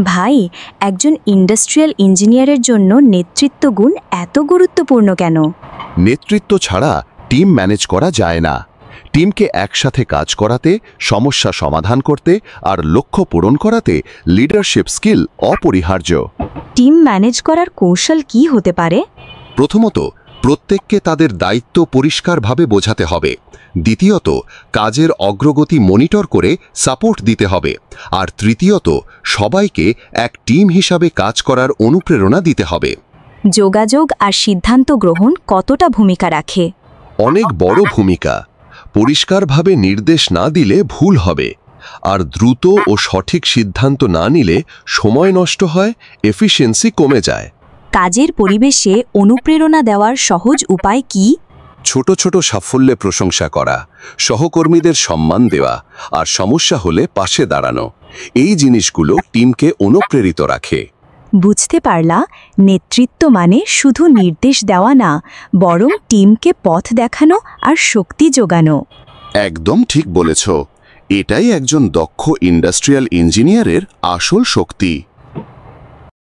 ভাই, একজন ইন্ডাস্ট্রিয়াল ইঞ্জিনিয়ারের জন্য নেতৃত্ব গুণ এত গুরুত্বপূর্ণ কেন? নেতৃত্ব ছাড়া টিম ম্যানেজ করা যায় না। টিমকে একসাথে কাজ করাতে, সমস্যা সমাধান করতে আর লক্ষ্য পূরণ করাতে লিডারশিপ স্কিল অপরিহার্য। টিম ম্যানেজ করার কৌশল কি হতে পারে? প্রথমত, প্রত্যেককে তাদের দায়িত্ব পরিষ্কারভাবে বোঝাতে হবে। দ্বিতীয়ত, কাজের অগ্রগতি মনিটর করে সাপোর্ট দিতে হবে। আর তৃতীয়ত, সবাইকে এক টিম হিসাবে কাজ করার অনুপ্রেরণা দিতে হবে। যোগাযোগ আর সিদ্ধান্ত গ্রহণ কতটা ভূমিকা রাখে? অনেক বড় ভূমিকা। পরিষ্কারভাবে নির্দেশ না দিলে ভুল হবে, আর দ্রুত ও সঠিক সিদ্ধান্ত না নিলে সময় নষ্ট হয়, এফিসিয়েন্সি কমে যায়। কাজের পরিবেশে অনুপ্রেরণা দেওয়ার সহজ উপায় কি? ছোট ছোট সাফল্যে প্রশংসা করা, সহকর্মীদের সম্মান দেওয়া আর সমস্যা হলে পাশে দাঁড়ানো, এই জিনিসগুলো টিমকে অনুপ্রেরিত রাখে। বুঝতে পারলা, নেতৃত্ব মানে শুধু নির্দেশ দেওয়া না, বরং টিমকে পথ দেখানো আর শক্তি যোগানো। একদম ঠিক বলেছ। এটাই একজন দক্ষ ইন্ডাস্ট্রিয়াল ইঞ্জিনিয়ারের আসল শক্তি।